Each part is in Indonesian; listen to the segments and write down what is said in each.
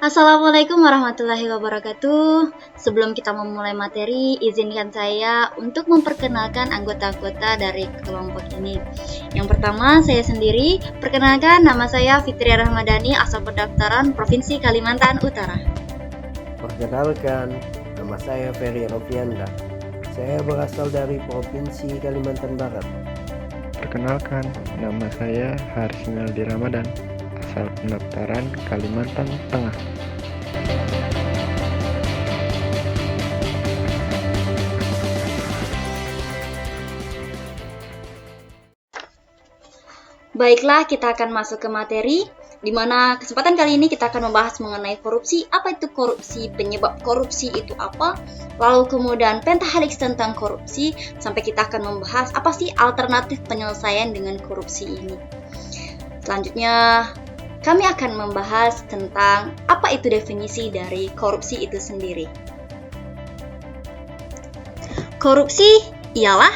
Assalamualaikum warahmatullahi wabarakatuh. Sebelum kita memulai materi, izinkan saya untuk memperkenalkan anggota-anggota dari kelompok ini. Yang pertama, saya sendiri. Perkenalkan, nama saya Fitria Rahmadani, asal pendaftaran Provinsi Kalimantan Utara. Perkenalkan, nama saya Ferry Rofianda. Saya berasal dari Provinsi Kalimantan Barat. Perkenalkan, nama saya Haris Naldi Ramadan, asal pendaftaran Kalimantan Tengah. Baiklah, kita akan masuk ke materi, di mana kesempatan kali ini kita akan membahas mengenai korupsi. Apa itu korupsi? Penyebab korupsi itu apa? Lalu kemudian pentahelix tentang korupsi, sampai kita akan membahas apa sih alternatif penyelesaian dengan korupsi ini. Selanjutnya, kami akan membahas tentang apa itu definisi dari korupsi itu sendiri. Korupsi ialah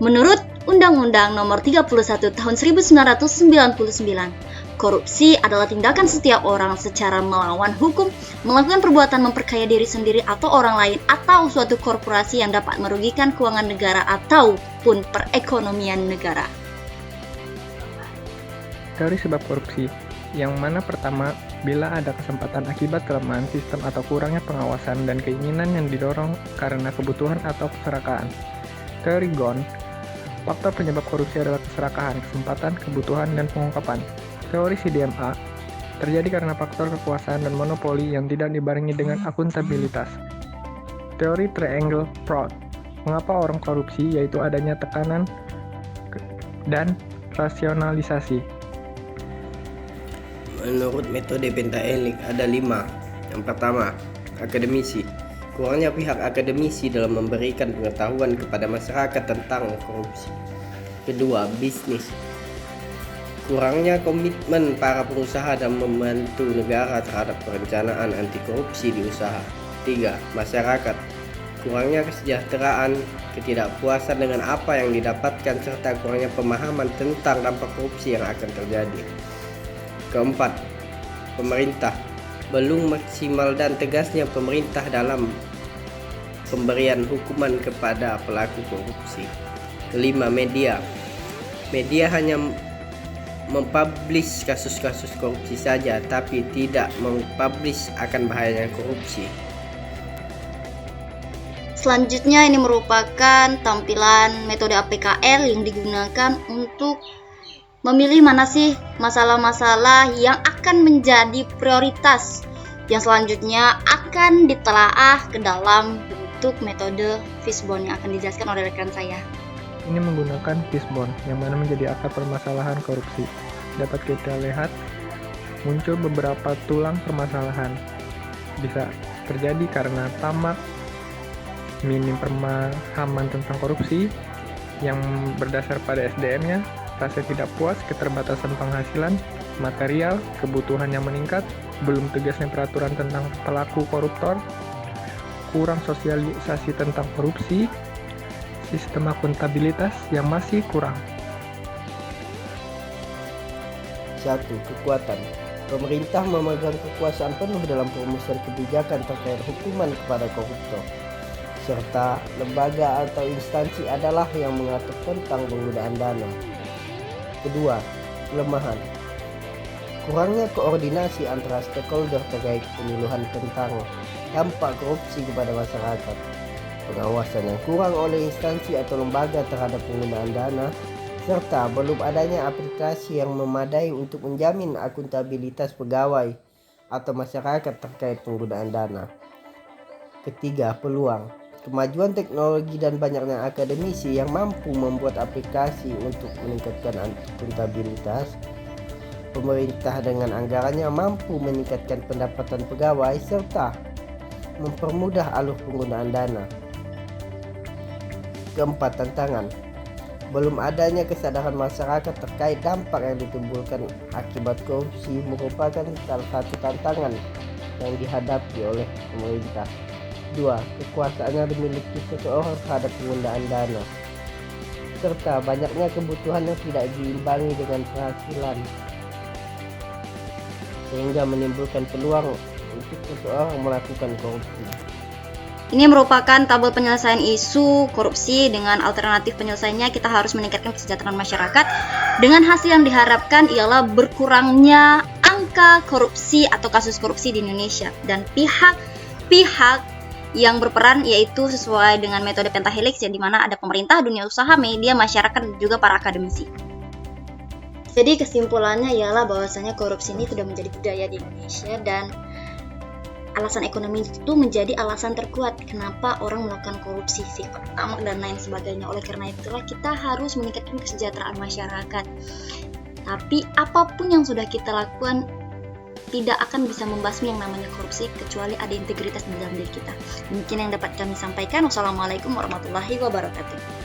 menurut Undang-Undang Nomor 31 Tahun 1999, korupsi adalah tindakan setiap orang secara melawan hukum, melakukan perbuatan memperkaya diri sendiri atau orang lain, atau suatu korporasi yang dapat merugikan keuangan negara ataupun perekonomian negara. Teori sebab korupsi, yang mana pertama, bila ada kesempatan akibat kelemahan sistem atau kurangnya pengawasan dan keinginan yang didorong karena kebutuhan atau keserakahan. Teori Ghosn, faktor penyebab korupsi adalah keserakahan, kesempatan, kebutuhan, dan pengungkapan. Teori CDMA, terjadi karena faktor kekuasaan dan monopoli yang tidak dibarengi dengan akuntabilitas. Teori Triangle Fraud, mengapa orang korupsi, yaitu adanya tekanan dan rasionalisasi. Menurut metode pentahelix ada 5. Yang pertama, akademisi. Kurangnya pihak akademisi dalam memberikan pengetahuan kepada masyarakat tentang korupsi. Kedua, bisnis. Kurangnya komitmen para pengusaha dalam membantu negara terhadap perencanaan anti korupsi di usaha. 3. Masyarakat. Kurangnya kesejahteraan, ketidakpuasan dengan apa yang didapatkan, serta kurangnya pemahaman tentang dampak korupsi yang akan terjadi. Keempat, pemerintah. Belum maksimal dan tegasnya pemerintah dalam pemberian hukuman kepada pelaku korupsi. Kelima, media. Media hanya mempublish kasus-kasus korupsi saja, tapi tidak mempublish akan bahayanya korupsi. Selanjutnya, ini merupakan tampilan metode APKL yang digunakan untuk memilih mana sih masalah-masalah yang akan menjadi prioritas yang selanjutnya akan ditelaah ke dalam bentuk metode fishbone yang akan dijelaskan oleh rekan saya. Ini menggunakan fishbone, yang mana menjadi akar permasalahan korupsi. Dapat kita lihat muncul beberapa tulang permasalahan. Bisa terjadi karena tamak, minim pemahaman tentang korupsi yang berdasar pada SDM-nya, rasa tidak puas, keterbatasan penghasilan, material, kebutuhan yang meningkat, belum tegasnya peraturan tentang pelaku koruptor, kurang sosialisasi tentang korupsi, sistem akuntabilitas yang masih kurang. 1. Kekuatan. Pemerintah memegang kekuasaan penuh dalam perumusan kebijakan terkait hukuman kepada koruptor, serta lembaga atau instansi adalah yang mengatur tentang penggunaan dana. Kedua, kelemahan. Kurangnya koordinasi antara stakeholder terkait penyuluhan tentang dampak korupsi kepada masyarakat, pengawasan yang kurang oleh instansi atau lembaga terhadap penggunaan dana, serta belum adanya aplikasi yang memadai untuk menjamin akuntabilitas pegawai atau masyarakat terkait penggunaan dana. Ketiga, peluang. Kemajuan teknologi dan banyaknya akademisi yang mampu membuat aplikasi untuk meningkatkan akuntabilitas. Pemerintah dengan anggarannya mampu meningkatkan pendapatan pegawai serta mempermudah alur penggunaan dana. Keempat, tantangan. Belum adanya kesadaran masyarakat terkait dampak yang ditimbulkan akibat korupsi merupakan salah satu tantangan yang dihadapi oleh pemerintah. 2. Kekuasaan yang dimiliki seseorang terhadap penggunaan dana, serta banyaknya kebutuhan yang tidak diimbangi dengan penghasilan, sehingga menimbulkan peluang untuk seseorang melakukan korupsi. Ini merupakan tabel penyelesaian isu korupsi. Dengan alternatif penyelesaiannya, kita harus meningkatkan kesejahteraan masyarakat. Dengan hasil yang diharapkan ialah berkurangnya angka korupsi atau kasus korupsi di Indonesia. Dan pihak-pihak yang berperan yaitu sesuai dengan metode pentahelix, yang dimana ada pemerintah, dunia usaha, media, masyarakat, dan juga para akademisi. Jadi kesimpulannya ialah bahwasanya korupsi ini sudah menjadi budaya di Indonesia, dan alasan ekonomi itu menjadi alasan terkuat kenapa orang melakukan korupsi, sifat tamak dan lain sebagainya. Oleh karena itulah kita harus meningkatkan kesejahteraan masyarakat. Tapi apapun yang sudah kita lakukan tidak akan bisa membasmi yang namanya korupsi kecuali ada integritas di dalam diri kita. Mungkin yang dapat kami sampaikan. Wassalamualaikum warahmatullahi wabarakatuh.